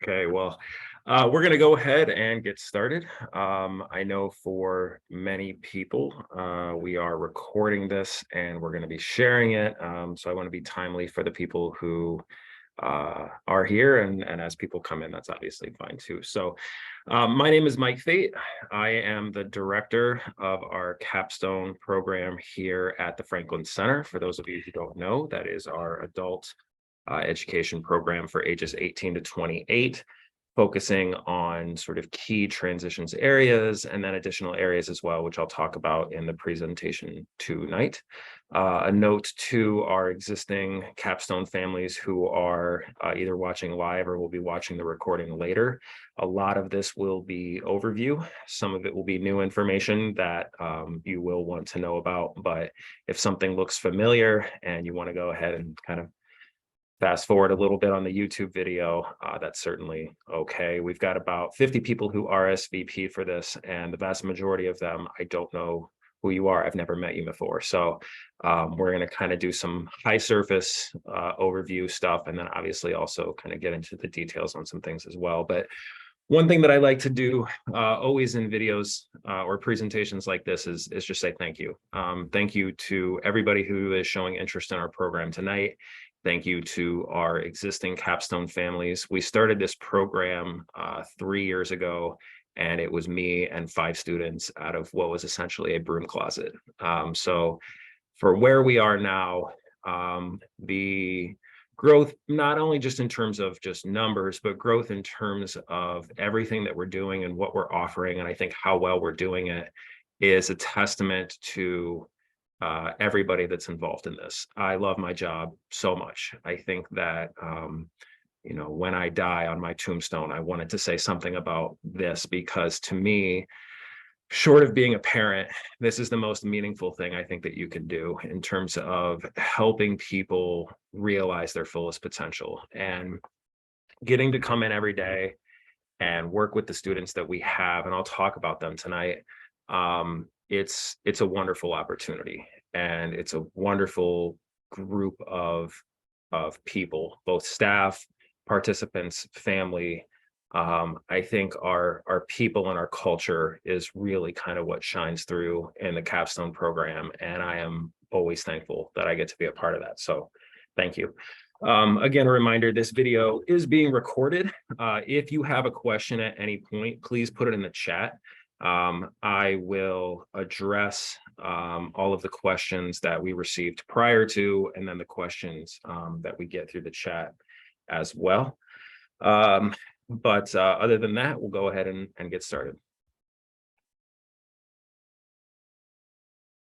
Okay, well, we're going to go ahead and get started. I know for many people, we are recording this and we're going to be sharing it. So I want to be timely for the people who are here, and as people come in, that's obviously fine too. So my name is Mike Faeth. I am the director of our Capstone program here at the Franklin Center. For those of you who don't know, that is our adult education program for ages 18 to 28, focusing on sort of key transitions areas and then additional areas as well, which I'll talk about in the presentation tonight. A note to our existing Capstone families who are either watching live or will be watching the recording later. A lot of this will be overview. Some of it will be new information that you will want to know about. But if something looks familiar and you want to go ahead and kind of fast forward a little bit on the YouTube video, that's certainly okay. We've got about 50 people who RSVP for this, and the vast majority of them, I don't know who you are. I've never met you before. So we're going to kind of do some high surface overview stuff, and then obviously also kind of get into the details on some things as well. But one thing that I like to do always in videos or presentations like this is just say thank you. Thank you to everybody who is showing interest in our program tonight. Thank you to our existing Capstone families. We started this program 3 years ago, and it was me and 5 students out of what was essentially a broom closet. So for where we are now, the growth, not only just in terms of just numbers, but growth in terms of everything that we're doing and what we're offering, and I think how well we're doing it, is a testament to everybody that's involved in this. I love my job so much. I think that, when I die on my tombstone, I wanted to say something about this because to me, short of being a parent, this is the most meaningful thing I think that you can do in terms of helping people realize their fullest potential, and getting to come in every day and work with the students that we have. And I'll talk about them tonight. It's a wonderful opportunity, and it's a wonderful group of people, both staff, participants, family. I think our people and our culture is really kind of what shines through in the Capstone program, and I am always thankful that I get to be a part of that. So thank you. Again, a reminder, this video is being recorded. If you have a question at any point, please put it in the chat. I will address all of the questions that we received prior to, and then the questions that we get through the chat as well. But other than that, we'll go ahead and get started.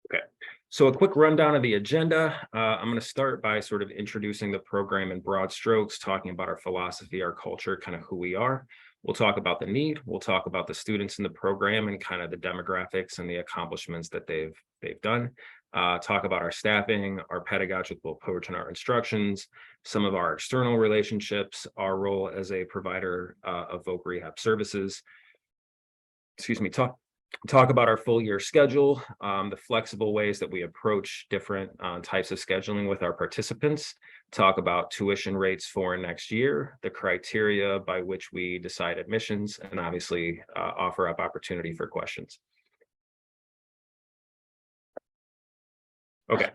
Okay, so a quick rundown of the agenda. I'm going to start by sort of introducing the program in broad strokes, talking about our philosophy, our culture, kind of who we are. We'll talk about the need. We'll talk about the students in the program and kind of the demographics and the accomplishments that they've done. Talk about our staffing, our pedagogical approach and our instructions, some of our external relationships, our role as a provider of Voc-Rehab services. Excuse me. Talk about our full year schedule, the flexible ways that we approach different types of scheduling with our participants, talk about tuition rates for next year, the criteria by which we decide admissions, and obviously offer up opportunity for questions. Okay,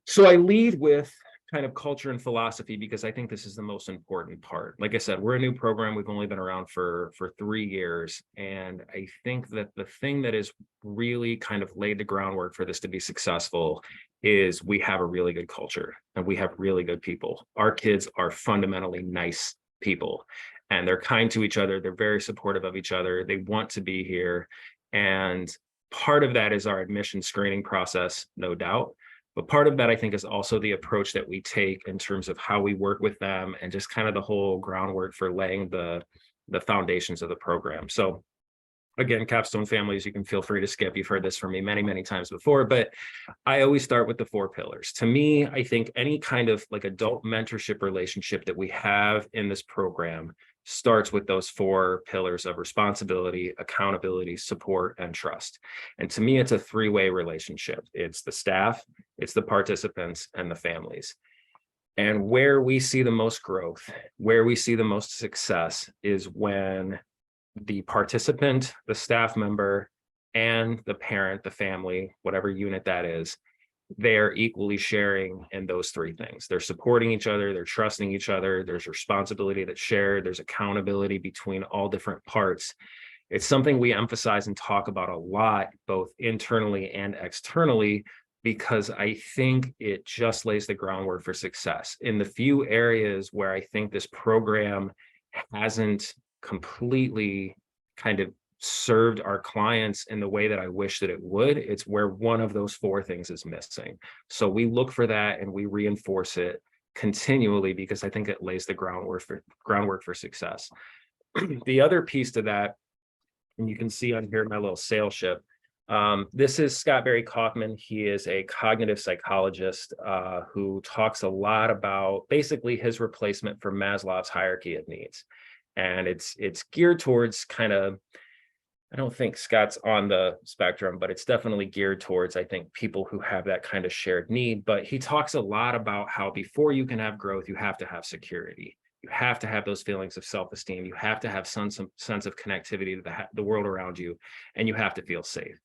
so I lead with kind of culture and philosophy because I think this is the most important part. Like I said, we're a new program. We've only been around for 3 years. And I think that the thing that is really kind of laid the groundwork for this to be successful is we have a really good culture and we have really good people. Our kids are fundamentally nice people, and they're kind to each other. They're very supportive of each other. They want to be here. And part of that is our admission screening process, no doubt. But part of that, I think, is also the approach that we take in terms of how we work with them and just kind of the whole groundwork for laying the foundations of the program. So again, Capstone families, you can feel free to skip. You've heard this from me many, many times before, but I always start with the 4 pillars. To me, I think any kind of like adult mentorship relationship that we have in this program starts with those 4 pillars of responsibility, accountability, support, and trust. And to me, it's a 3-way relationship. It's the staff, it's the participants, and the families. And where we see the most growth, where we see the most success is when the participant, the staff member, and the parent, the family, whatever unit that is, they're equally sharing in those three things. They're supporting each other, they're trusting each other, there's responsibility that's shared, there's accountability between all different parts. It's something we emphasize and talk about a lot, both internally and externally, because I think it just lays the groundwork for success. In the few areas where I think this program hasn't completely kind of served our clients in the way that I wish that it would, it's where one of those four things is missing. So we look for that and we reinforce it continually because I think it lays the groundwork for success. The other piece to that, and you can see on here my little sail ship. This is Scott Barry Kaufman. He is a cognitive psychologist who talks a lot about basically his replacement for Maslow's hierarchy of needs. And it's geared towards kind of, I don't think Scott's on the spectrum, but it's definitely geared towards, I think, people who have that kind of shared need. But he talks a lot about how before you can have growth, you have to have security. You have to have those feelings of self-esteem. You have to have some sense of connectivity to the world around you, and you have to feel safe.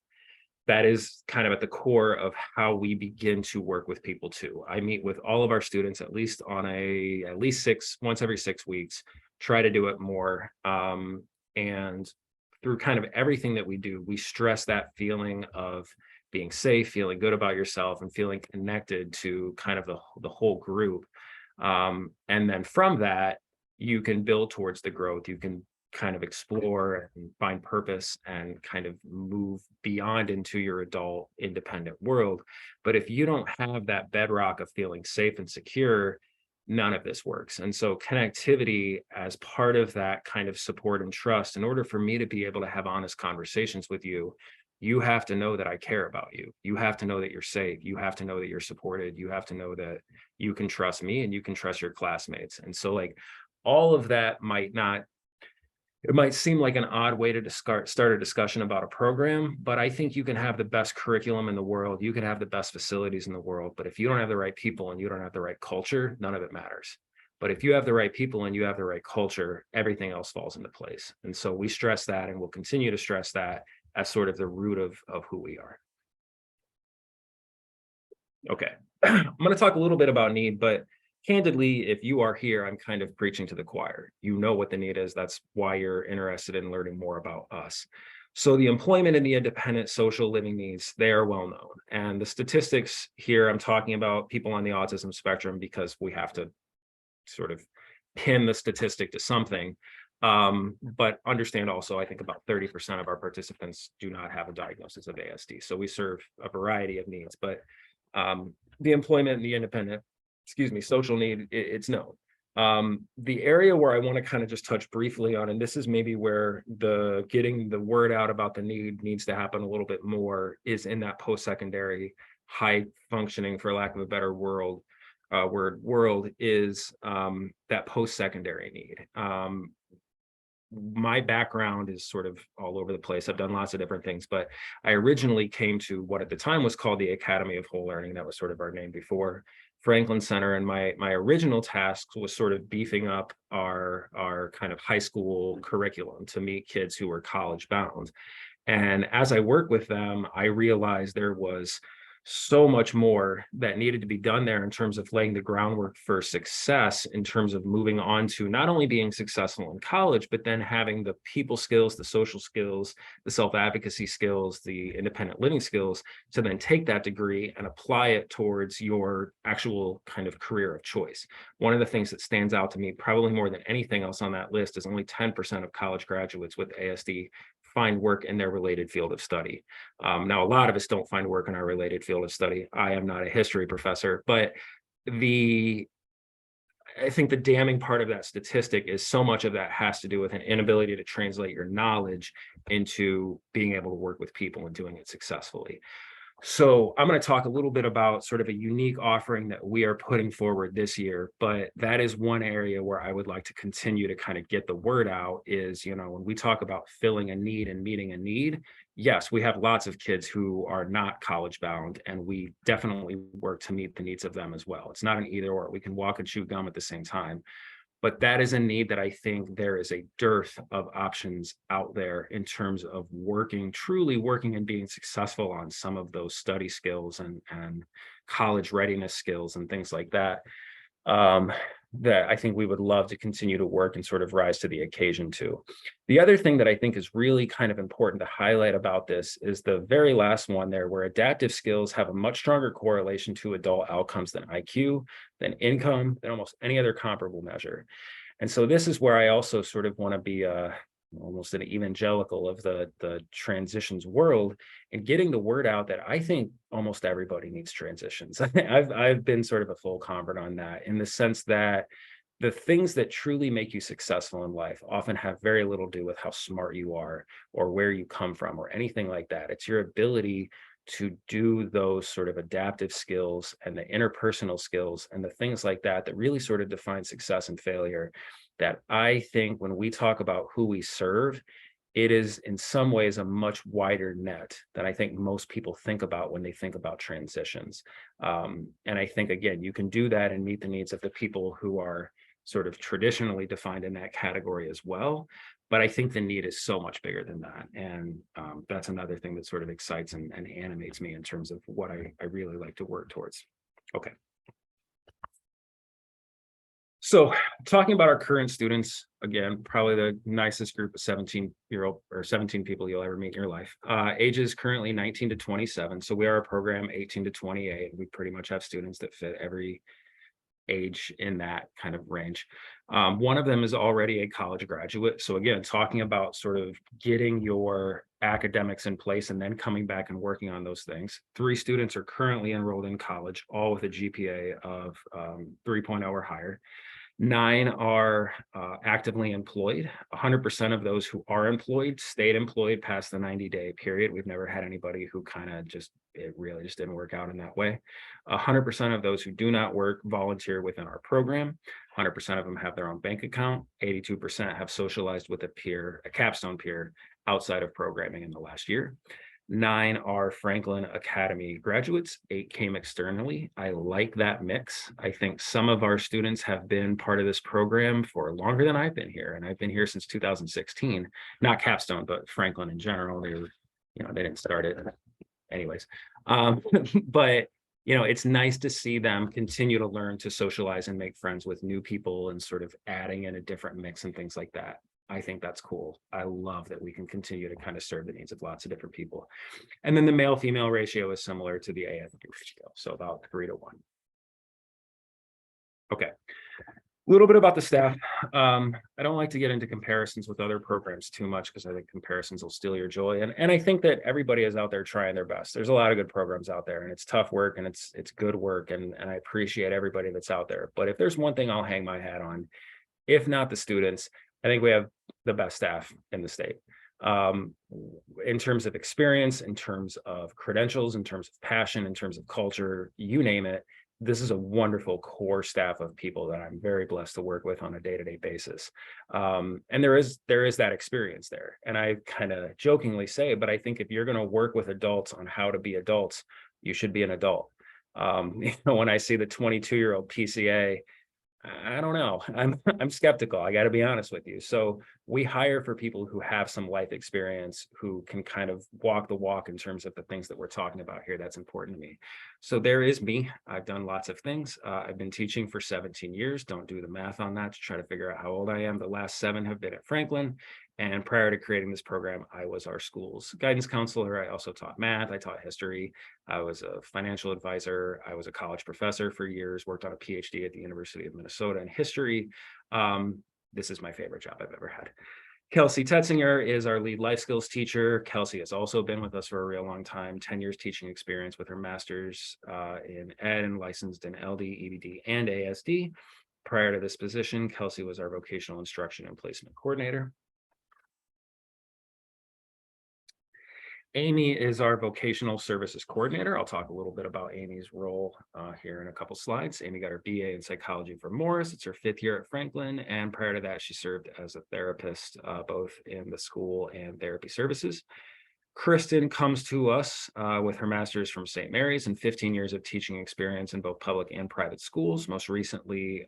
That is kind of at the core of how we begin to work with people too. I meet with all of our students at least once every 6 weeks, try to do it more. And through kind of everything that we do, we stress that feeling of being safe, feeling good about yourself, and feeling connected to kind of the whole group. And then from that, you can build towards the growth. You can kind of explore and find purpose and kind of move beyond into your adult independent world. But if you don't have that bedrock of feeling safe and secure, none of this works. And so connectivity as part of that kind of support and trust, in order for me to be able to have honest conversations with you, you have to know that I care about you. You have to know that you're safe. You have to know that you're supported. You have to know that you can trust me and you can trust your classmates. And so like all of that it might seem like an odd way to start a discussion about a program, but I think you can have the best curriculum in the world. You can have the best facilities in the world, but if you don't have the right people and you don't have the right culture, none of it matters. But if you have the right people and you have the right culture, everything else falls into place. And so we stress that, and we'll continue to stress that as sort of the root of who we are. Okay, I'm going to talk a little bit about need, but candidly, if you are here, I'm kind of preaching to the choir. You know what the need is. That's why you're interested in learning more about us. So the employment and the independent social living needs, they are well known. And the statistics here, I'm talking about people on the autism spectrum because we have to sort of pin the statistic to something. But understand also, I think about 30% of our participants do not have a diagnosis of ASD. So we serve a variety of needs, but the employment and the independent social need, it's known. The area where I want to kind of just touch briefly on, and this is maybe where the getting the word out about the need needs to happen a little bit more, is in that post-secondary high functioning, for lack of a better world is that post-secondary need. My background is sort of all over the place. I've done lots of different things, but I originally came to what at the time was called the Academy of Whole Learning. That was sort of our name before Franklin Center. And my original task was sort of beefing up our kind of high school curriculum to meet kids who were college bound. And as I worked with them, I realized there was so much more that needed to be done there in terms of laying the groundwork for success, in terms of moving on to not only being successful in college, but then having the people skills, the social skills, the self-advocacy skills, the independent living skills, to then take that degree and apply it towards your actual kind of career of choice. One of the things that stands out to me, probably more than anything else on that list, is only 10% of college graduates with ASD find work in their related field of study. Now, a lot of us don't find work in our related field of study. I am not a history professor, but I think the damning part of that statistic is so much of that has to do with an inability to translate your knowledge into being able to work with people and doing it successfully. So I'm going to talk a little bit about sort of a unique offering that we are putting forward this year, but that is one area where I would like to continue to kind of get the word out is, when we talk about filling a need and meeting a need, yes, we have lots of kids who are not college bound, and we definitely work to meet the needs of them as well. It's not an either or. We can walk and chew gum at the same time. But that is a need that I think there is a dearth of options out there in terms of truly working and being successful on some of those study skills and college readiness skills and things like that. Um, that I think we would love to continue to work and sort of rise to the occasion too. The other thing that I think is really kind of important to highlight about this is the very last one there, where adaptive skills have a much stronger correlation to adult outcomes than IQ, than income, than almost any other comparable measure. And so this is where I also sort of want to be almost an evangelical of the transitions world, and getting the word out that I think almost everybody needs transitions. I've been sort of a full convert on that, in the sense that the things that truly make you successful in life often have very little to do with how smart you are or where you come from or anything like that. It's your ability to do those sort of adaptive skills and the interpersonal skills and the things like that that really sort of define success and failure, that I think when we talk about who we serve, it is in some ways a much wider net than I think most people think about when they think about transitions. And I think, again, you can do that and meet the needs of the people who are sort of traditionally defined in that category as well. But I think the need is so much bigger than that. And that's another thing that sort of excites and animates me in terms of what I really like to work towards. Okay. So talking about our current students, again, probably the nicest group of 17-year-old or 17 people you'll ever meet in your life. Ages currently 19 to 27. So we are a program 18 to 28. We pretty much have students that fit every age in that kind of range. One of them is already a college graduate. So again, talking about sort of getting your academics in place and then coming back and working on those things. 3 students are currently enrolled in college, all with a GPA of 3.0 or higher. 9 are actively employed. 100% of those who are employed stayed employed past the 90-day period. We've never had anybody who kind of it really just didn't work out in that way. 100% of those who do not work volunteer within our program. 100% of them have their own bank account. 82% have socialized with a Capstone peer outside of programming in the last year. 9 are Franklin Academy graduates, 8 came externally. I like that mix. I think some of our students have been part of this program for longer than I've been here, and I've been here since 2016. Not Capstone, but Franklin in general. They didn't start it. Anyways, but it's nice to see them continue to learn to socialize and make friends with new people and sort of adding in a different mix and things like that. I think that's cool. I love that we can continue to kind of serve the needs of lots of different people. And then the male-female ratio is similar to the AFP ratio, so about 3 to 1. Okay. A little bit about the staff. I don't like to get into comparisons with other programs too much, because I think comparisons will steal your joy. And I think that everybody is out there trying their best. There's a lot of good programs out there, and it's tough work and it's good work. And I appreciate everybody that's out there. But if there's one thing I'll hang my hat on, if not the students, I think we have the best staff in the state. In terms of experience, in terms of credentials, in terms of passion, in terms of culture, you name it. This is a wonderful core staff of people that I'm very blessed to work with on a day-to-day basis. And there is that experience there. And I kind of jokingly say, but I think if you're going to work with adults on how to be adults, you should be an adult. When I see the 22-year-old PCA, I don't know. I'm skeptical. I got to be honest with you. So we hire for people who have some life experience, who can kind of walk the walk in terms of the things that we're talking about here. That's important to me. So there is me. I've done lots of things. I've been teaching for 17 years. Don't do the math on that to try to figure out how old I am. The last 7 have been at Franklin. And prior to creating this program, I was our school's guidance counselor. I also taught math. I taught history. I was a financial advisor. I was a college professor for years, worked on a PhD at the University of Minnesota in history. This is my favorite job I've ever had. Kelsey Tetzinger is our lead life skills teacher. Kelsey has also been with us for a real long time, 10 years teaching experience with her master's in ed and licensed in LD, EBD, and ASD. Prior to this position, Kelsey was our vocational instruction and placement coordinator. Amy is our vocational services coordinator. I'll talk a little bit about Amy's role here in a couple slides. Amy got her BA in psychology from Morris. It's her 5th year at Franklin. And prior to that, she served as a therapist, both in the school and therapy services. Kristen comes to us with her master's from St. Mary's and 15 years of teaching experience in both public and private schools. Most recently,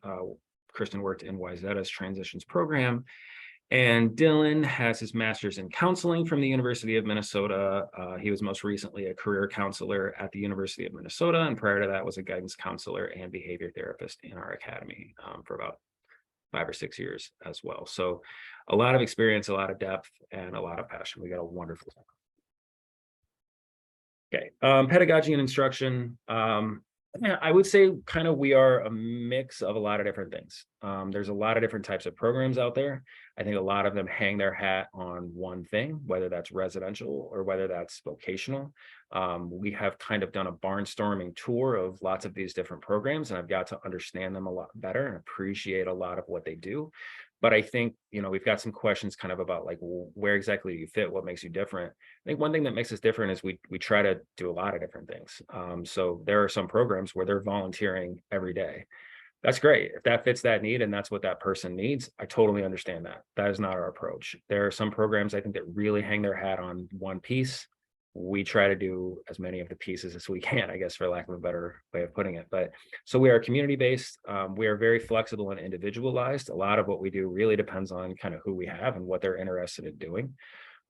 Kristen worked in Wyzetta's transitions program. And Dylan has his master's in counseling from the University of Minnesota. He was most recently a career counselor at the University of Minnesota, and prior to that was a guidance counselor and behavior therapist in our academy for about 5 or 6 years as well. So a lot of experience, a lot of depth, and a lot of passion. We got a wonderful. Okay, pedagogy and instruction. Yeah, I would say kind of we are a mix of a lot of different things. There's a lot of different types of programs out there. I think a lot of them hang their hat on one thing, whether that's residential or whether that's vocational. We have kind of done a barnstorming tour of lots of these different programs, and I've got to understand them a lot better and appreciate a lot of what they do. But I think, we've got some questions kind of about like, where exactly do you fit? What makes you different? I think one thing that makes us different is we try to do a lot of different things. So there are some programs where they're volunteering every day. That's great. If that fits that need and that's what that person needs, I totally understand that. That is not our approach. There are some programs I think that really hang their hat on one piece. We try to do as many of the pieces as we can, I guess, for lack of a better way of putting it. But so we are community-based. We are very flexible and individualized. A lot of what we do really depends on kind of who we have and what they're interested in doing.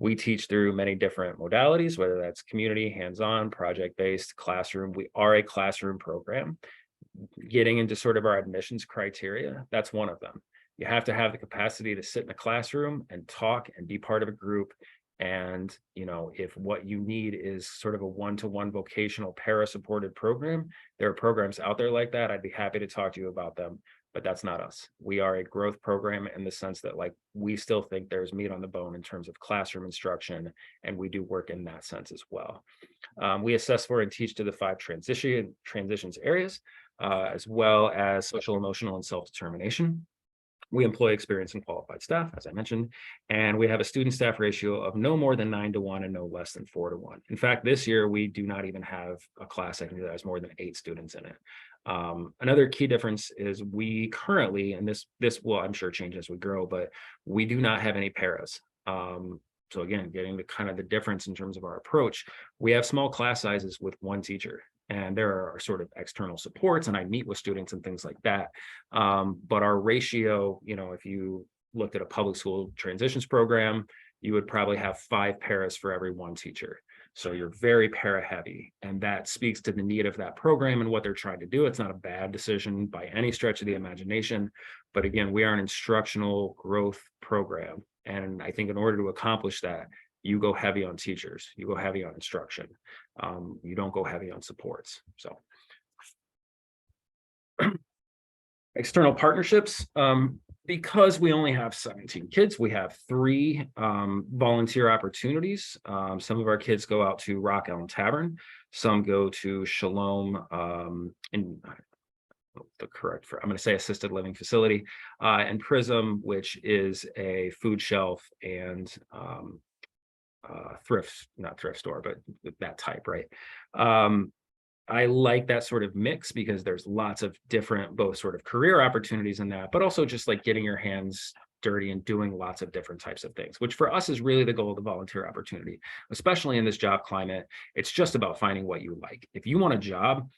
We teach through many different modalities, whether that's community, hands-on, project-based, classroom. We are a classroom program. Getting into sort of our admissions criteria, that's one of them. You have to have the capacity to sit in a classroom and talk and be part of a group. And, if what you need is sort of a one-to-one vocational para-supported program, there are programs out there like that. I'd be happy to talk to you about them, but that's not us. We are a growth program in the sense that we still think there's meat on the bone in terms of classroom instruction, and we do work in that sense as well. We assess for and teach to the 5 transitions areas, as well as social, emotional, and self-determination. We employ experienced and qualified staff, as I mentioned, and we have a student staff ratio of no more than 9-to-1 and no less than 4-to-1. In fact, this year, we do not even have a class, I think, that has more than 8 students in it. Another key difference is we currently, and this will, I'm sure, change as we grow, but we do not have any paras. So again, getting the kind of the difference in terms of our approach, we have small class sizes with one teacher, and there are sort of external supports, and I meet with students and things like that. But our ratio, if you looked at a public school transitions program, you would probably have 5 paras for every 1 teacher. So you're very para heavy, and that speaks to the need of that program and what they're trying to do. It's not a bad decision by any stretch of the imagination, but again, we are an instructional growth program. And I think in order to accomplish that, you go heavy on teachers, you go heavy on instruction. You don't go heavy on supports. So external partnerships, because we only have 17 kids, we have 3 volunteer opportunities. Some of our kids go out to Rock Elm Tavern, some go to Shalom I'm going to say assisted living facility, and Prism, which is a food shelf and not thrift store, but that type, right? I like that sort of mix because there's lots of different, both sort of career opportunities in that, but also just like getting your hands dirty and doing lots of different types of things, which for us is really the goal of the volunteer opportunity, especially in this job climate. It's just about finding what you like. If you want a job,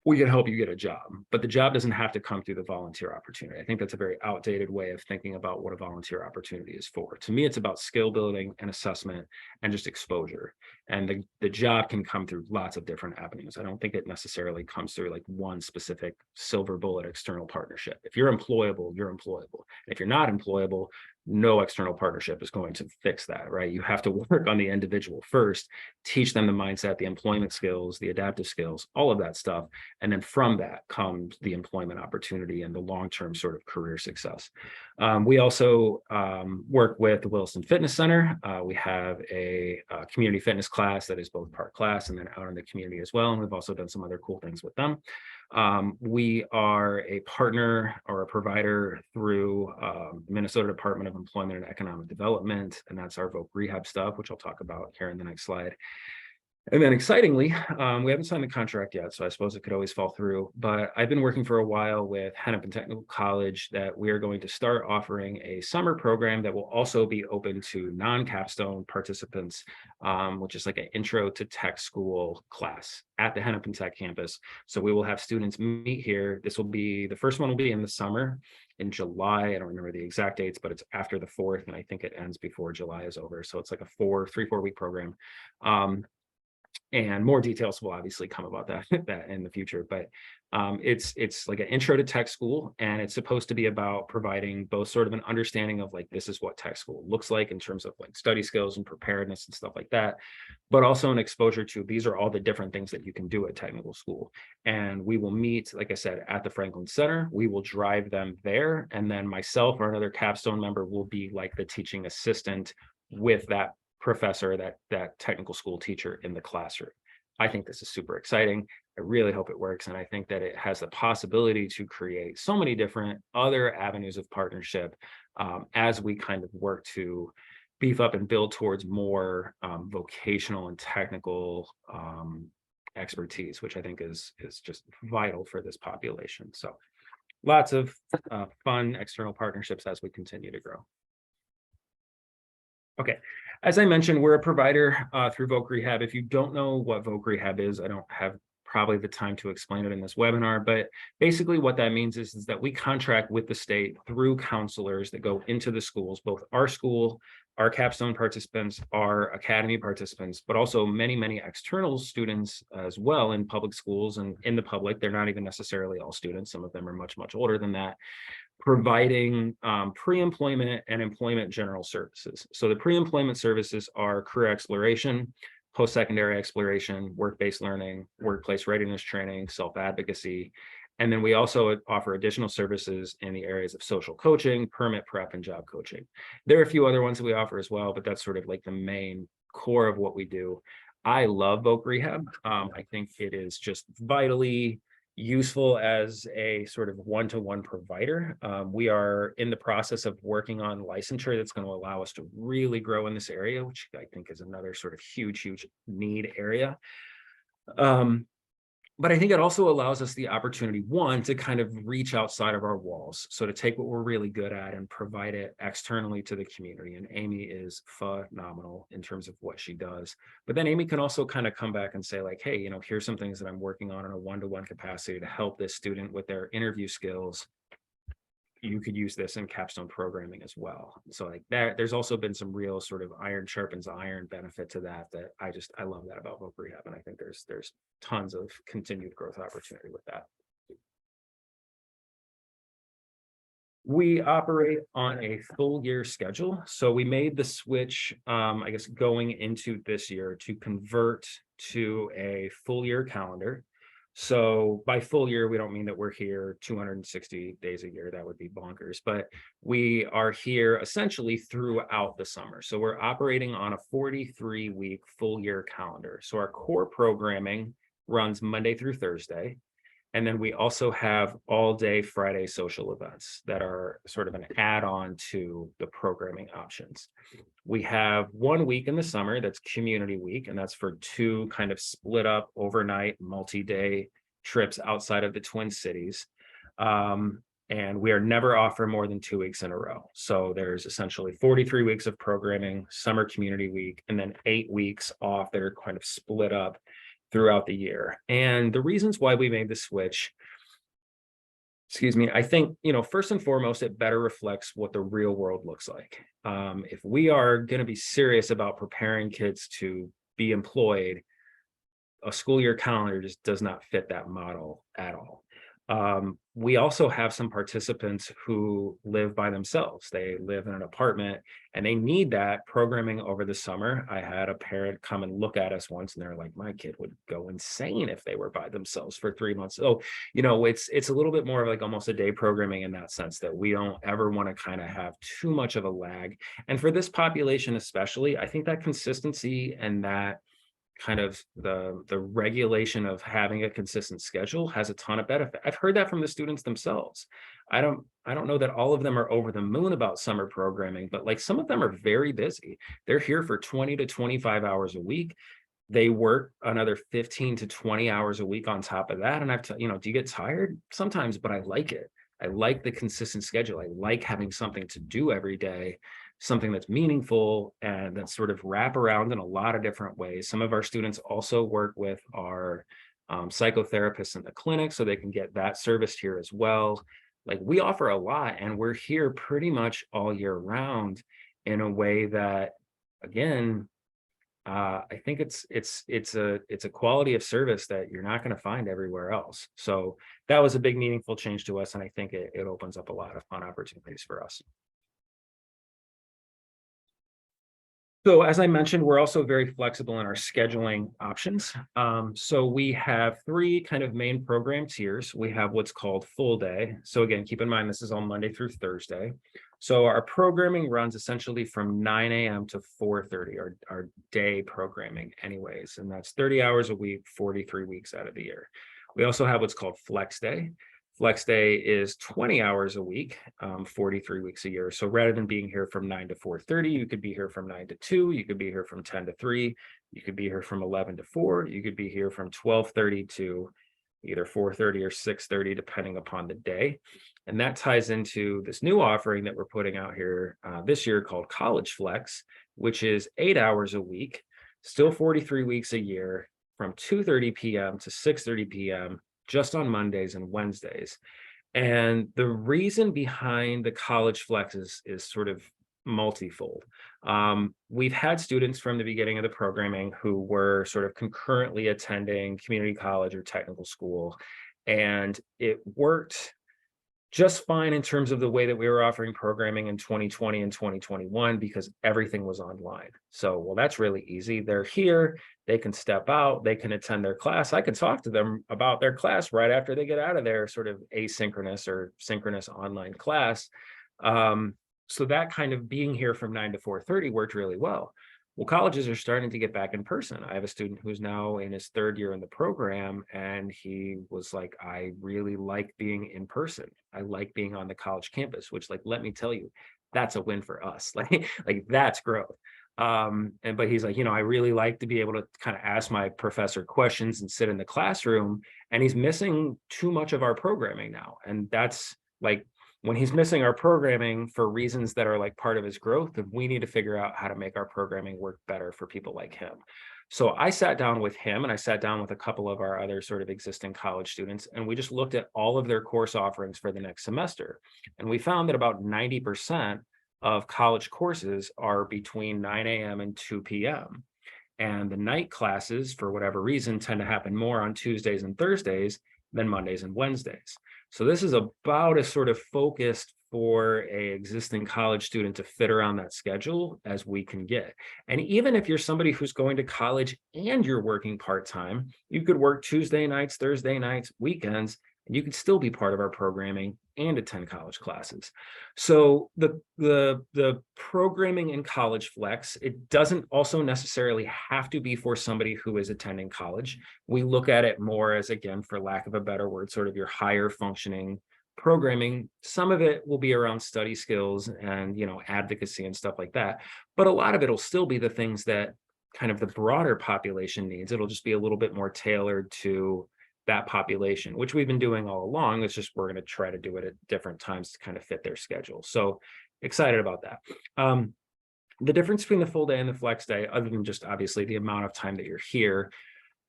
we can help you get a job, but the job doesn't have to come through the volunteer opportunity. I think that's a very outdated way of thinking about what a volunteer opportunity is for. To me, it's about skill building and assessment and just exposure. And the job can come through lots of different avenues. I don't think it necessarily comes through like one specific silver bullet external partnership. If you're employable, you're employable. If you're not employable, no external partnership is going to fix that, right? You have to work on the individual first, teach them the mindset, the employment skills, the adaptive skills, all of that stuff. And then from that comes the employment opportunity and the long-term sort of career success. We also work with the Wilson Fitness Center. We have a community fitness class that is both part class and then out in the community as well. And we've also done some other cool things with them. We are a partner or a provider through Minnesota Department of Employment and Economic Development, and that's our Voc-Rehab stuff, which I'll talk about here in the next slide. And then excitingly, we haven't signed the contract yet, so I suppose it could always fall through, but I've been working for a while with Hennepin Technical College that we are going to start offering a summer program that will also be open to non-capstone participants, which is like an intro to tech school class at the Hennepin Tech campus. So we will have students meet here. This will be, the first one will be in the summer in July. I don't remember the exact dates, but it's after the 4th, and I think it ends before July is over. So it's like a 4 week program. And more details will obviously come about that in the future, but it's like an intro to tech school, and it's supposed to be about providing both sort of an understanding of like, this is what tech school looks like in terms of like study skills and preparedness and stuff like that, but also an exposure to, these are all the different things that you can do at technical school. And we will meet, like I said, at the Franklin Center. We will drive them there, and then myself or another capstone member will be like the teaching assistant with that professor, that technical school teacher in the classroom. I think this is super exciting. I really hope it works. And I think that it has the possibility to create so many different other avenues of partnership as we kind of work to beef up and build towards more vocational and technical expertise, which I think is just vital for this population. So lots of fun external partnerships as we continue to grow. Okay, as I mentioned, we're a provider through Voc-Rehab. If you don't know what Voc-Rehab is, I don't have probably the time to explain it in this webinar, but basically what that means is that we contract with the state through counselors that go into the schools, both our school, our capstone participants, our academy participants, but also many, many external students as well in public schools and in the public. They're not even necessarily all students. Some of them are much, much older than that, providing pre-employment and employment general services. So the pre-employment services are career exploration, post-secondary exploration, work-based learning, workplace readiness training, self-advocacy. And then we also offer additional services in the areas of social coaching, permit prep, and job coaching. There are a few other ones that we offer as well, but that's sort of like the main core of what we do. I love Voc-Rehab. I think it is just vitally useful as a sort of one-to-one provider. We are in the process of working on licensure that's going to allow us to really grow in this area, which I think is another sort of huge need area. But I think it also allows us the opportunity, one, to kind of reach outside of our walls. So to take what we're really good at and provide it externally to the community. And Amy is phenomenal in terms of what she does. But then Amy can also kind of come back and say like, hey, you know, here's some things that I'm working on in a one-to-one capacity to help this student with their interview skills. You could use this in capstone programming as well. So like that, there's also been some real sort of iron sharpens iron benefit to that I love that about Voc-Rehab, and I think there's tons of continued growth opportunity with that. We operate on a full year schedule. So we made the switch, I guess, going into this year to convert to a full year calendar. So by full year, we don't mean that we're here 260 days a year. That would be bonkers. But we are here essentially throughout the summer. So we're operating on a 43-week full year calendar. So our core programming runs Monday through Thursday. And then we also have all day Friday social events that are sort of an add-on to the programming options. We have 1 week in the summer that's community week, and that's for 2 kind of split up overnight multi-day trips outside of the Twin Cities. And we are never off for more than 2 weeks in a row. So there's essentially 43 weeks of programming, summer community week, and then 8 weeks off that are kind of split up throughout the year. And the reasons why we made the switch, I think, you know, first and foremost, it better reflects what the real world looks like. If we are going to be serious about preparing kids to be employed, a school year calendar just does not fit that model at all. We also have some participants who live by themselves. They live in an apartment and they need that programming over the summer. I had a parent come and look at us once and they're like, my kid would go insane if they were by themselves for 3 months. So, you know, it's a little bit more of like almost a day programming in that sense, that we don't ever want to kind of have too much of a lag. And for this population especially, I think that consistency and that kind of the regulation of having a consistent schedule has a ton of benefit. I've heard that from the students themselves. I don't know that all of them are over the moon about summer programming, but like some of them are very busy. They're here for 20 to 25 hours a week. They work another 15 to 20 hours a week on top of that. And do you get tired? Sometimes, but I like it. I like the consistent schedule. I like having something to do every day, something that's meaningful and that sort of wrap around in a lot of different ways. Some of our students also work with our psychotherapists in the clinic, so they can get that serviced here as well. Like we offer a lot, and we're here pretty much all year round in a way that, again, I think it's a quality of service that you're not going to find everywhere else. So that was a big meaningful change to us, and I think it opens up a lot of fun opportunities for us. So as I mentioned, we're also very flexible in our scheduling options. So we have three kind of main program tiers. We have what's called full day. So again, keep in mind, this is all Monday through Thursday. So our programming runs essentially from 9 a.m. to 4:30, our day programming anyways. And that's 30 hours a week, 43 weeks out of the year. We also have what's called flex day. Flex day is 20 hours a week, 43 weeks a year. So rather than being here from 9 to 4:30, you could be here from 9 to 2, you could be here from 10 to 3, you could be here from 11 to 4, you could be here from 12:30 to either 4:30 or 6:30, depending upon the day. And that ties into this new offering that we're putting out here this year called College Flex, which is 8 hours a week, still 43 weeks a year, from 2:30 p.m. to 6:30 p.m., just on Mondays and Wednesdays. And the reason behind the College Flex is sort of multifold. We've had students from the beginning of the programming who were sort of concurrently attending community college or technical school, and it worked just fine in terms of the way that we were offering programming in 2020 and 2021 because everything was online. So, well, that's really easy. They're here, they can step out, they can attend their class. I can talk to them about their class right after they get out of their sort of asynchronous or synchronous online class. So that kind of being here from 9 to 4:30 worked really well. Well, colleges are starting to get back in person. I have a student who's now in his third year in the program, and he was like, I really like being in person. I like being on the college campus, which, like, let me tell you, that's a win for us. Like that's growth. But he's like, I really like to be able to kind of ask my professor questions and sit in the classroom. And he's missing too much of our programming now. And that's like, when he's missing our programming for reasons that are like part of his growth, then we need to figure out how to make our programming work better for people like him. So I sat down with him, and I sat down with a couple of our other sort of existing college students, and we just looked at all of their course offerings for the next semester. And we found that about 90% of college courses are between 9 a.m. and 2 p.m. And the night classes, for whatever reason, tend to happen more on Tuesdays and Thursdays than Mondays and Wednesdays. So this is about as sort of focused for a existing college student to fit around that schedule as we can get. And even if you're somebody who's going to college and you're working part-time, you could work Tuesday nights, Thursday nights, weekends, and you could still be part of our programming and attend college classes. So the programming in College Flex, it doesn't also necessarily have to be for somebody who is attending college. We look at it more as, again, for lack of a better word, sort of your higher functioning programming. Some of it will be around study skills and, advocacy and stuff like that. But a lot of it will still be the things that kind of the broader population needs. It'll just be a little bit more tailored to that population, which we've been doing all along. It's just we're going to try to do it at different times to kind of fit their schedule. So excited about that. The difference between the full day and the flex day, other than just obviously the amount of time that you're here,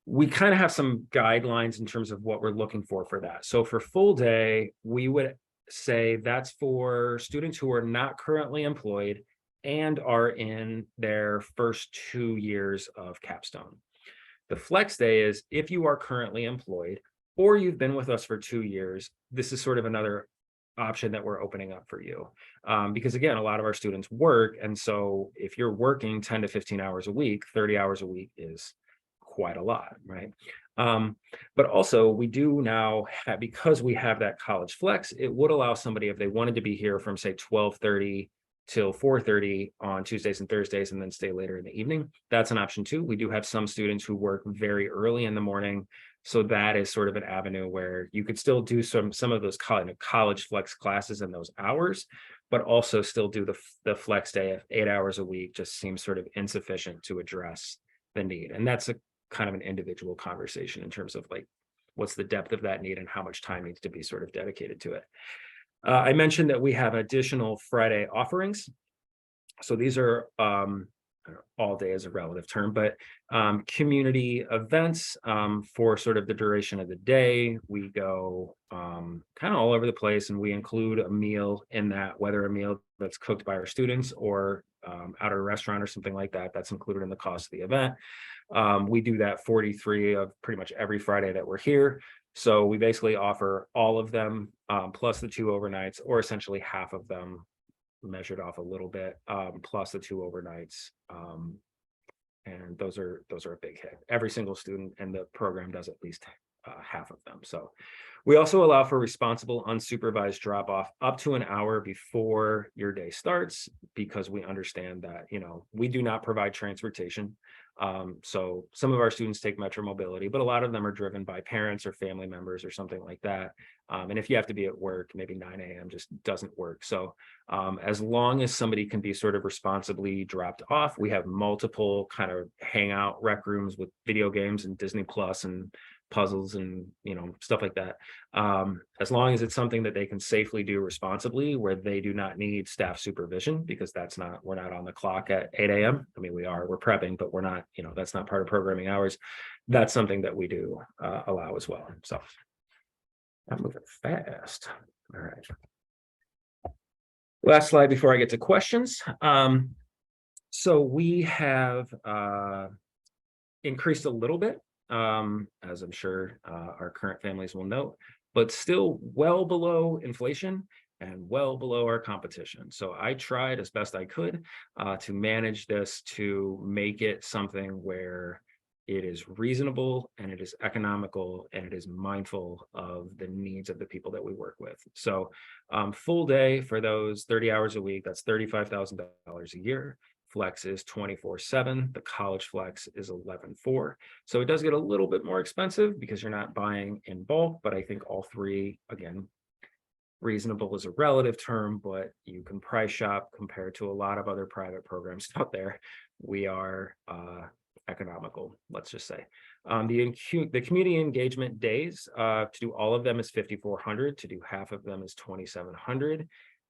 we kind of have some guidelines in terms of what we're looking for that. So for full day, we would say that's for students who are not currently employed and are in their first 2 years of Capstone. The flex day is if you are currently employed or you've been with us for 2 years, this is sort of another option that we're opening up for you. Because again, a lot of our students work. And so if you're working 10 to 15 hours a week, 30 hours a week is quite a lot, right? But also we do now have, because we have that College Flex, it would allow somebody, if they wanted to be here from say 12:30 till 4:30 on Tuesdays and Thursdays, and then stay later in the evening. That's an option too. We do have some students who work very early in the morning. So that is sort of an avenue where you could still do some of those college flex classes in those hours, but also still do the flex day of 8 hours a week. Just seems sort of insufficient to address the need. And that's a kind of an individual conversation in terms of like what's the depth of that need and how much time needs to be sort of dedicated to it. I mentioned that we have additional Friday offerings. So these are all day is a relative term, but community events for sort of the duration of the day. We go kind of all over the place, and we include a meal in that, whether a meal that's cooked by our students or out at a restaurant or something like that. That's included in the cost of the event. We do that 43 of pretty much every Friday that we're here. So we basically offer all of them plus the 2 overnights, or essentially half of them measured off a little bit, plus the 2 overnights. And those are a big hit. Every single student in the program does at least half of them. So we also allow for responsible unsupervised drop off up to an hour before your day starts, because we understand that, we do not provide transportation. So some of our students take Metro Mobility, but a lot of them are driven by parents or family members or something like that. And if you have to be at work, maybe 9 a.m. just doesn't work. So as long as somebody can be sort of responsibly dropped off, we have multiple kind of hangout rec rooms with video games and Disney Plus and puzzles and stuff like that. As long as it's something that they can safely do responsibly, where they do not need staff supervision, because we're not on the clock at 8 a.m. I mean, we're prepping, but we're not, that's not part of programming hours. That's something that we do allow as well. So I'm moving fast. All right. Last slide before I get to questions. So we have increased a little bit, as I'm sure our current families will note, but still well below inflation and well below our competition. So I tried as best I could to manage this, to make it something where it is reasonable and it is economical and it is mindful of the needs of the people that we work with. So full day for those 30 hours a week, that's $35,000 a year. Flex is 24/7. The college flex is 11/4. So it does get a little bit more expensive because you're not buying in bulk, but I think all three, again, reasonable is a relative term, but you can price shop compared to a lot of other private programs out there. We are economical, let's just say. The community engagement days, to do all of them is 5,400. To do half of them is 2,700.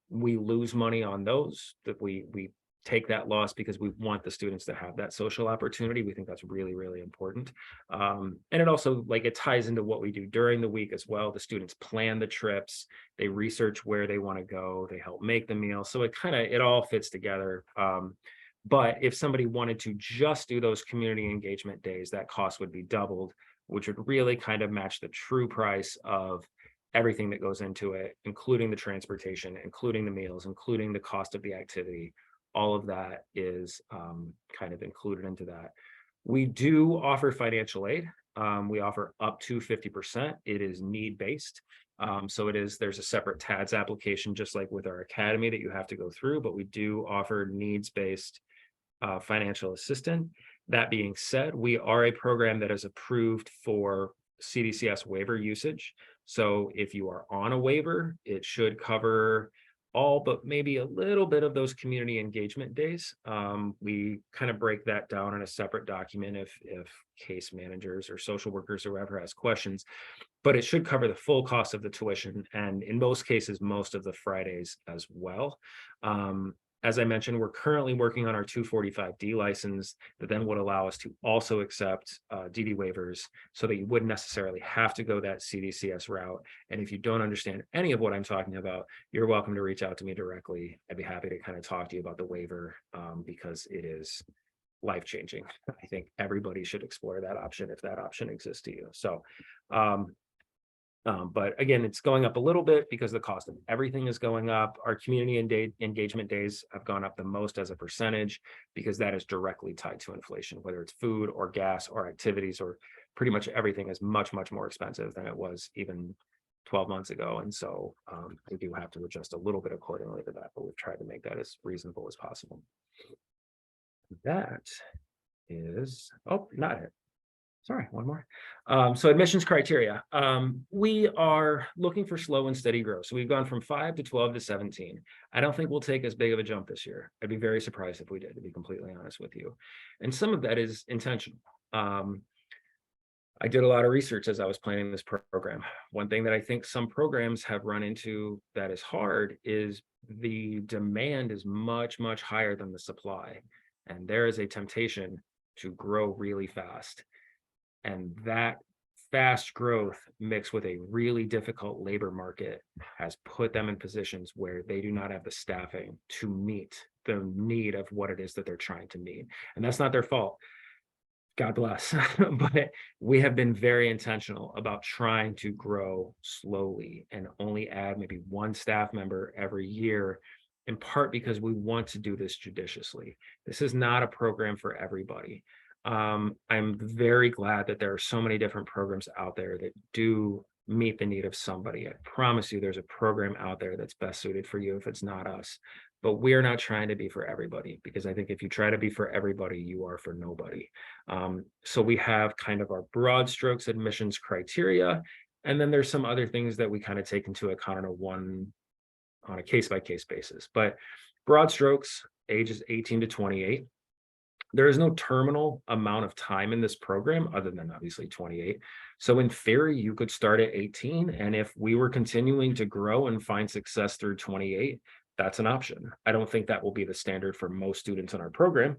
We lose money on those. That we take that loss because we want the students to have that social opportunity. We think that's really, really important. And it also, it ties into what we do during the week as well. The students plan the trips, they research where they want to go, they help make the meal. So it all fits together. But if somebody wanted to just do those community engagement days, that cost would be doubled, which would really kind of match the true price of everything that goes into it, including the transportation, including the meals, including the cost of the activity. All of that is kind of included into that. We do offer financial aid. We offer up to 50%. It is need-based. So there's a separate TADS application, just like with our academy, that you have to go through, but we do offer needs-based financial assistance. That being said, we are a program that is approved for CDCS waiver usage. So if you are on a waiver, it should cover all but maybe a little bit of those community engagement days. We kind of break that down in a separate document if case managers or social workers or whoever has questions, but it should cover the full cost of the tuition, and in most cases, most of the Fridays as well. As I mentioned, we're currently working on our 245D license that then would allow us to also accept DD waivers, so that you wouldn't necessarily have to go that CDCS route. And if you don't understand any of what I'm talking about, you're welcome to reach out to me directly. I'd be happy to kind of talk to you about the waiver because it is life-changing. I think everybody should explore that option if that option exists to you. So but again, it's going up a little bit because the cost of everything is going up. Our community engagement days have gone up the most as a percentage because that is directly tied to inflation, whether it's food or gas or activities, or pretty much everything is much, much more expensive than it was even 12 months ago. And so we do have to adjust a little bit accordingly to that, but we've tried to make that as reasonable as possible. That is, oh, not it. Sorry, one more. So admissions criteria. We are looking for slow and steady growth. So we've gone from 5 to 12 to 17. I don't think we'll take as big of a jump this year. I'd be very surprised if we did, to be completely honest with you. And some of that is intentional. I did a lot of research as I was planning this program. One thing that I think some programs have run into that is hard is the demand is much, much higher than the supply. And there is a temptation to grow really fast. And that fast growth mixed with a really difficult labor market has put them in positions where they do not have the staffing to meet the need of what it is that they're trying to meet. And that's not their fault. God bless. But we have been very intentional about trying to grow slowly and only add maybe one staff member every year, in part because we want to do this judiciously. This is not a program for everybody. I'm very glad that there are so many different programs out there that do meet the need of somebody. I promise you there's a program out there that's best suited for you if it's not us. But we're not trying to be for everybody, because I think if you try to be for everybody, you are for nobody. So we have kind of our broad strokes admissions criteria, and then there's some other things that we kind of take into account on a case-by-case basis. But broad strokes, ages 18 to 28. There is no terminal amount of time in this program other than obviously 28. So in theory, you could start at 18. And if we were continuing to grow and find success through 28, that's an option. I don't think that will be the standard for most students in our program.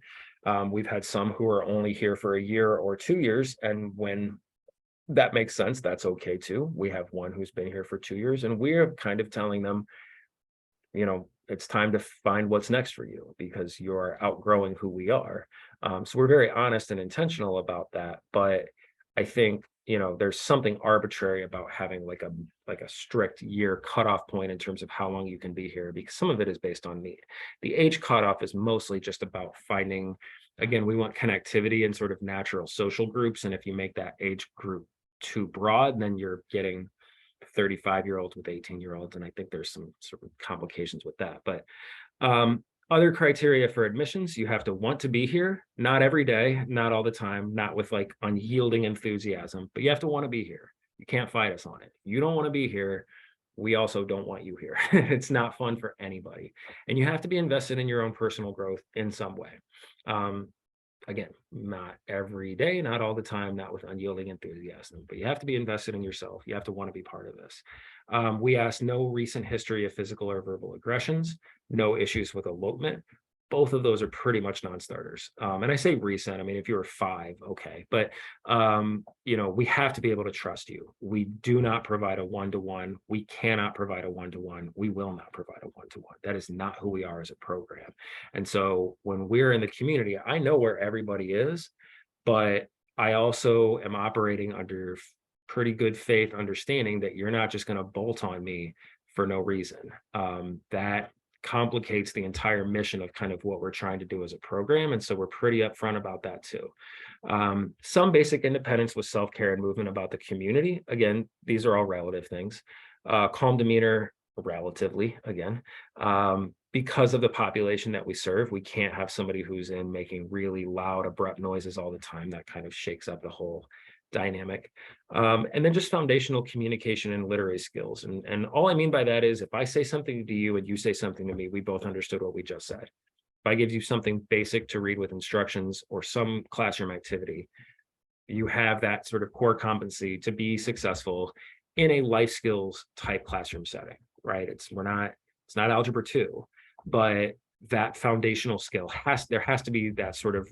We've had some who are only here for a year or 2 years. And when that makes sense, that's okay too. We have one who's been here for 2 years, and we're kind of telling them, it's time to find what's next for you because you're outgrowing who we are. So we're very honest and intentional about that. But I think, there's something arbitrary about having like a strict year cutoff point in terms of how long you can be here, because some of it is based on need. The age cutoff is mostly just about finding, again, we want connectivity in sort of natural social groups. And if you make that age group too broad, then you're getting 35-year-olds with 18-year-olds. And I think there's some sort of complications with that. But other criteria for admissions, you have to want to be here, not every day, not all the time, not with like unyielding enthusiasm, but you have to want to be here. You can't fight us on it. You don't want to be here. We also don't want you here. It's not fun for anybody. And you have to be invested in your own personal growth in some way. Again, not every day, not all the time, not with unyielding enthusiasm, but you have to be invested in yourself. You have to want to be part of this. We ask no recent history of physical or verbal aggressions, no issues with elopement. Both of those are pretty much non-starters. And I say recent, I mean, if you were 5, okay. But, we have to be able to trust you. We do not provide a one-to-one. We cannot provide a one-to-one. We will not provide a one-to-one. That is not who we are as a program. And so when we're in the community, I know where everybody is, but I also am operating under pretty good faith understanding that you're not just going to bolt on me for no reason. That complicates the entire mission of kind of what we're trying to do as a program. And so we're pretty upfront about that too. Some basic independence with self-care and movement about the community. Again, these are all relative things. Calm demeanor, relatively, again. Because of the population that we serve, we can't have somebody who's in making really loud, abrupt noises all the time. That kind of shakes up the whole dynamic. And then just foundational communication and literary skills. And all I mean by that is if I say something to you and you say something to me, we both understood what we just said. If I give you something basic to read with instructions or some classroom activity, you have that sort of core competency to be successful in a life skills type classroom setting, right? It's not algebra 2, but that foundational skill there has to be that sort of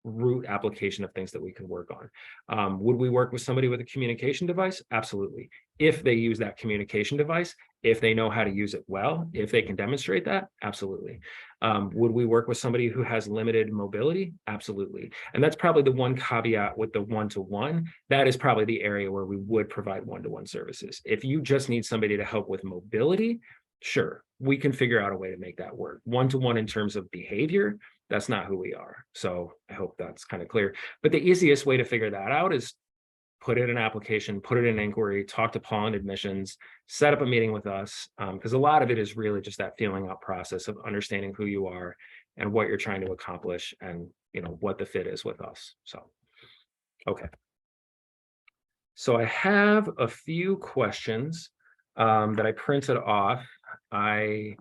root application of things that we can work on. Would we work with somebody with a communication device? Absolutely. If they use that communication device, if they know how to use it well, if they can demonstrate that, absolutely. Would we work with somebody who has limited mobility? Absolutely. And that's probably the one caveat with the one-to-one. That is probably the area where we would provide one-to-one services. If you just need somebody to help with mobility, sure, we can figure out a way to make that work. One-to-one in terms of behavior, that's not who we are. So I hope that's kind of clear. But the easiest way to figure that out is put in an application, put it in inquiry, talk to Paul in admissions, set up a meeting with us, because a lot of it is really just that feeling out process of understanding who you are and what you're trying to accomplish, and what the fit is with us. So, okay. So I have a few questions that I printed off. I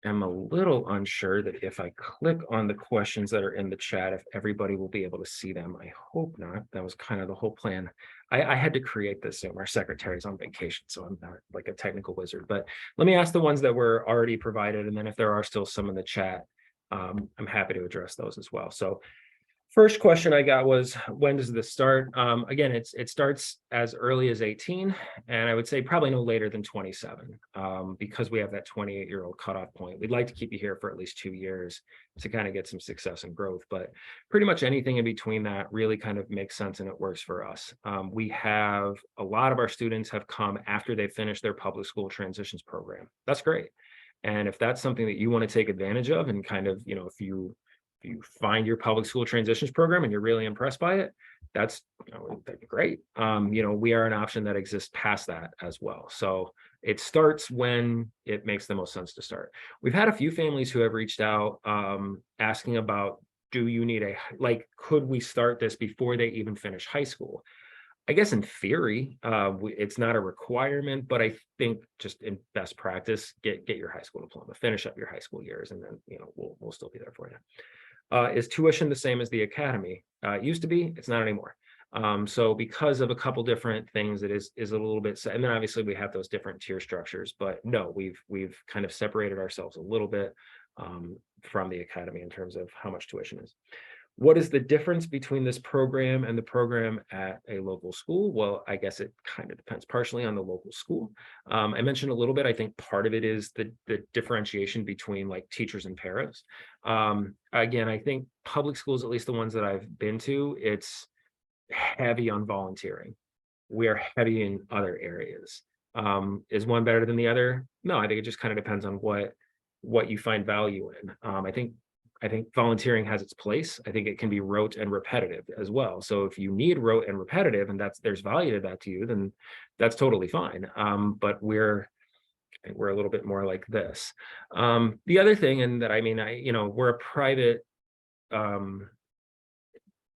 am a little unsure that if I click on the questions that are in the chat, if everybody will be able to see them. I hope not. That was kind of the whole plan. I had to create this Zoom. Our secretary's on vacation, so I'm not like a technical wizard. But let me ask the ones that were already provided, and then if there are still some in the chat, I'm happy to address those as well. So first question I got was, when does this start? Again, it starts as early as 18, and I would say probably no later than 27, because we have that 28-year-old cutoff point. We'd like to keep you here for at least 2 years to kind of get some success and growth, but pretty much anything in between that really kind of makes sense and it works for us. We have a lot of our students have come after they finish their public school transitions program. That's great. And if that's something that you want to take advantage of, and kind of, if you find your public school transitions program and you're really impressed by it, that'd be great. We are an option that exists past that as well. So it starts when it makes the most sense to start. We've had a few families who have reached out asking about, do you need could we start this before they even finish high school? I guess in theory, it's not a requirement, but I think just in best practice, get your high school diploma, finish up your high school years, and then we'll still be there for you. Is tuition the same as the academy? It used to be, it's not anymore. So because of a couple different things, it is a little bit, and then obviously we have those different tier structures, but no, we've kind of separated ourselves a little bit from the academy in terms of how much tuition is. What is the difference between this program and the program at a local school? Well, I guess it kind of depends partially on the local school. I mentioned a little bit, I think part of it is the differentiation between like teachers and paras. Again, I think public schools, at least the ones that I've been to, it's heavy on volunteering. We are heavy in other areas. Is one better than the other? No, I think it just kind of depends on what you find value in. I think volunteering has its place. I think it can be rote and repetitive as well. So if you need rote and repetitive, and there's value to that to you, then that's totally fine. But we're a little bit more like this. The other thing, and that we're a private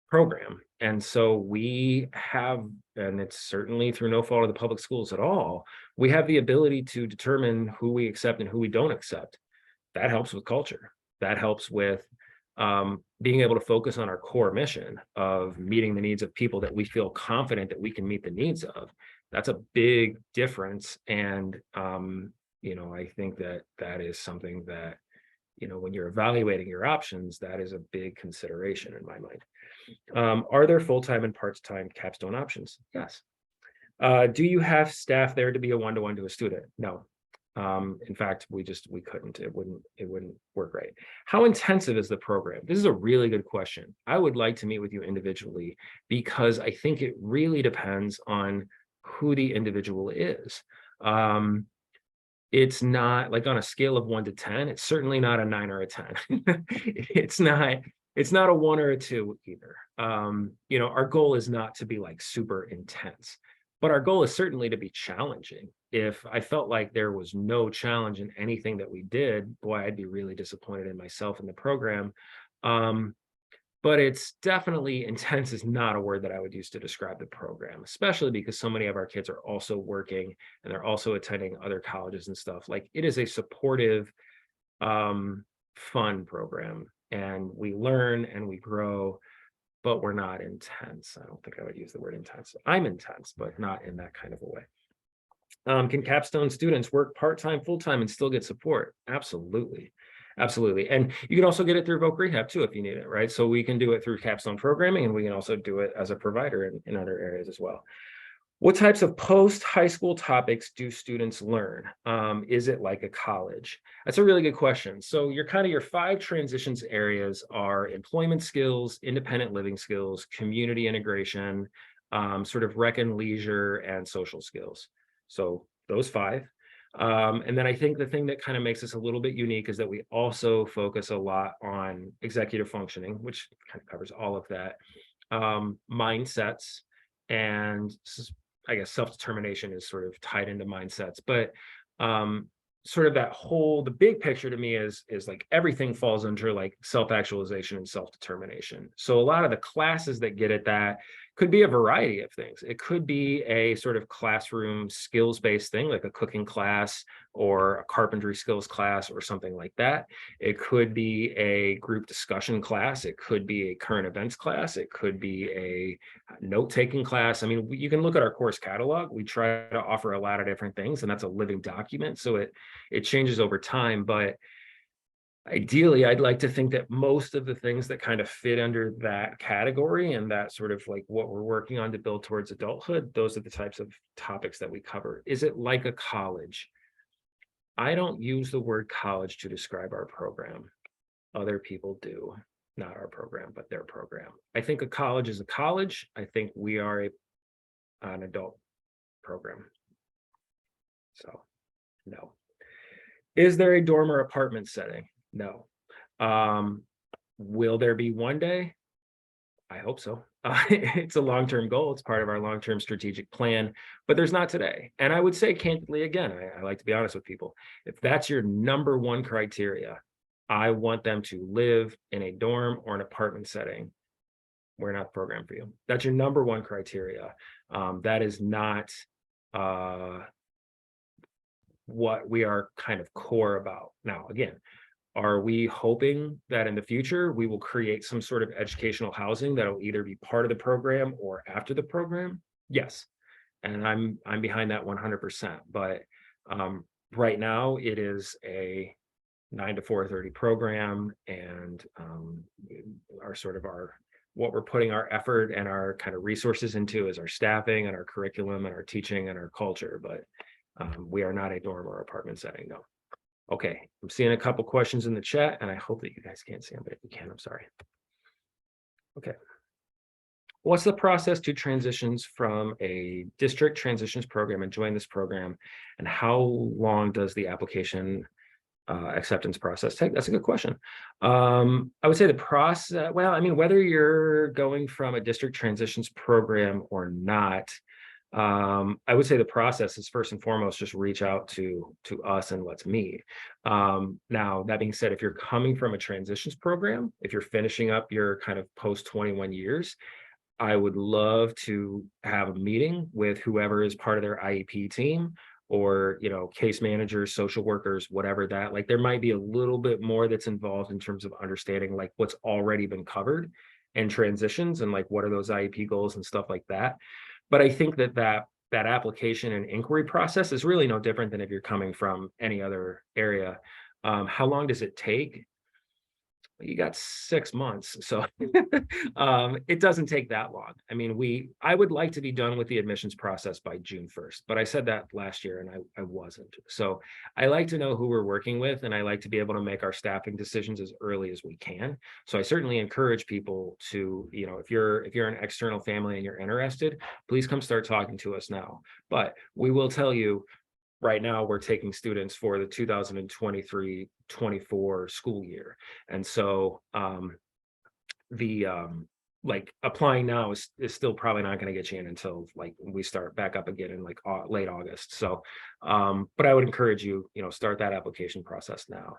program, and so we have, and it's certainly through no fault of the public schools at all, we have the ability to determine who we accept and who we don't accept. That helps with culture. That helps with being able to focus on our core mission of meeting the needs of people that we feel confident that we can meet the needs of. That's a big difference. And, I think that is something that, when you're evaluating your options, that is a big consideration in my mind. Are there full-time and part-time capstone options? Yes. Do you have staff there to be a one-to-one to a student? No. In fact, we couldn't. It wouldn't work right. How intensive is the program? This is a really good question. I would like to meet with you individually, because I think it really depends on who the individual is. It's not like on a scale of 1 to 10. It's certainly not a 9 or a 10. It's not a 1 or a 2 either. Our goal is not to be like super intense, but our goal is certainly to be challenging. If I felt like there was no challenge in anything that we did, boy, I'd be really disappointed in myself and the program. But it's definitely, intense is not a word that I would use to describe the program, especially because so many of our kids are also working and they're also attending other colleges and stuff. Like, it is a supportive, fun program, and we learn and we grow, but we're not intense. I don't think I would use the word intense. I'm intense, but not in that kind of a way. Can capstone students work part-time, full-time, and still get support? Absolutely. Absolutely. And you can also get it through Voc-Rehab too, if you need it, right? So we can do it through capstone programming, and we can also do it as a provider in other areas as well. What types of post-high school topics do students learn? Is it like a college? That's a really good question. So your 5 transitions areas are employment skills, independent living skills, community integration, sort of rec and leisure, and social skills. So those 5. And then I think the thing that kind of makes us a little bit unique is that we also focus a lot on executive functioning, which kind of covers all of that, mindsets, and I guess self-determination is sort of tied into mindsets, but sort of the big picture to me is like everything falls under like self-actualization and self-determination. So a lot of the classes that get at that could be a variety of things. It could be a sort of classroom skills-based thing, like a cooking class or a carpentry skills class or something like that. It could be a group discussion class. It could be a current events class. It could be a note-taking class. I mean, you can look at our course catalog. We try to offer a lot of different things, and that's a living document. So it changes over time, but ideally, I'd like to think that most of the things that kind of fit under that category and that sort of like what we're working on to build towards adulthood, those are the types of topics that we cover. Is it like a college? I don't use the word college to describe our program. Other people do, not our program, but their program. I think a college is a college. I think we are an adult program. So, no. Is there a dorm or apartment setting? No. Will there be one day? I hope so. It's a long-term goal. It's part of our long-term strategic plan, but there's not today. And I would say candidly, again, I like to be honest with people. If that's your number one criteria, I want them to live in a dorm or an apartment setting. We're not the program for you. That's your number one criteria. That is not what we are kind of core about. Now, again, are we hoping that in the future we will create some sort of educational housing that'll either be part of the program or after the program? Yes. And I'm behind that 100%. But right now it is a 9 to 4:30 program, and what we're putting our effort and our kind of resources into is our staffing and our curriculum and our teaching and our culture. But we are not a dorm or apartment setting, no. Okay, I'm seeing a couple questions in the chat, and I hope that you guys can't see them, but if you can, I'm sorry. Okay. What's the process to transitions from a district transitions program and join this program? And how long does the application acceptance process take? That's a good question. I would say the process, well, I mean, whether you're going from a district transitions program or not, I would say the process is first and foremost, just reach out to us and let's meet. Now, that being said, if you're coming from a transitions program, if you're finishing up your kind of post 21 years, I would love to have a meeting with whoever is part of their IEP team, or, case managers, social workers, whatever that, like, there might be a little bit more that's involved in terms of understanding like what's already been covered and transitions and like what are those IEP goals and stuff like that. But I think that application and inquiry process is really no different than if you're coming from any other area. How long does it take? You got 6 months, so it doesn't take that long. I mean, I would like to be done with the admissions process by June 1st, but I said that last year and I wasn't. So I like to know who we're working with, and I like to be able to make our staffing decisions as early as we can. So I certainly encourage people to, if you're an external family and you're interested, please come start talking to us now. But we will tell you, right now we're taking students for the 2023-24 school year. And so like applying now is still probably not going to get you in until like we start back up again in like late August. So but I would encourage you, start that application process now.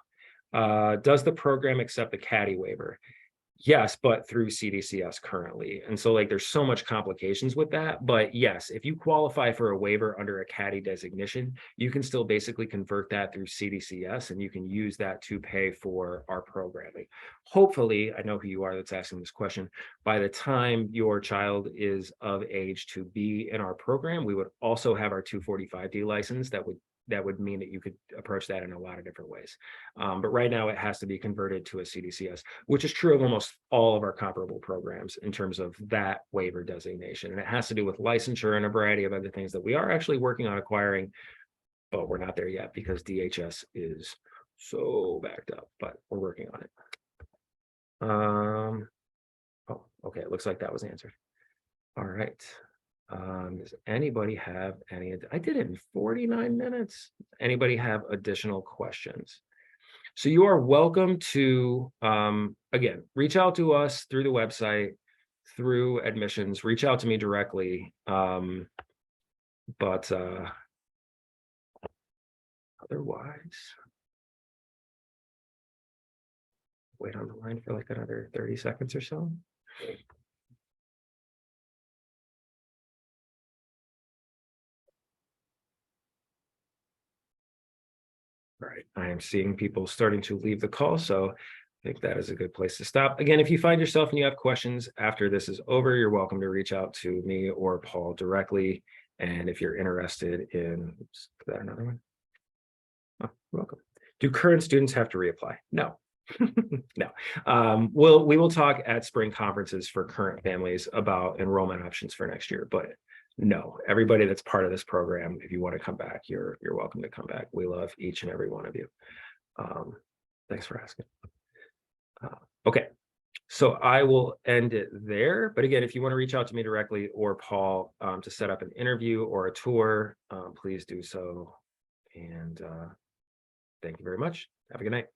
Does the program accept the CADI waiver? Yes, but through CDCS currently. And so like there's so much complications with that. But yes, if you qualify for a waiver under a CADI designation, you can still basically convert that through CDCS, and you can use that to pay for our programming. Hopefully, I know who you are that's asking this question, by the time your child is of age to be in our program, we would also have our 245D license that would mean that you could approach that in a lot of different ways. But right now it has to be converted to a CDCS, which is true of almost all of our comparable programs in terms of that waiver designation. And it has to do with licensure and a variety of other things that we are actually working on acquiring, but we're not there yet because DHS is so backed up, but we're working on it. Oh, okay, it looks like that was answered. All right. Does anybody have any? I did it in 49 minutes. Anybody have additional questions? So you are welcome to, again, reach out to us through the website, through admissions, reach out to me directly. But otherwise, wait on the line for like another 30 seconds or so. All right, I am seeing people starting to leave the call, so I think that is a good place to stop. Again, if you find yourself and you have questions after this is over, you're welcome to reach out to me or Paul directly. And if you're interested in, oops, is that another one? Oh, you're welcome. Do current students have to reapply? No. No. We will talk at spring conferences for current families about enrollment options for next year, but no, everybody that's part of this program, if you want to come back, you're welcome to come back. We love each and every one of you. Thanks for asking. Okay, so I will end it there. But again, if you want to reach out to me directly or Paul to set up an interview or a tour, please do so. And thank you very much. Have a good night.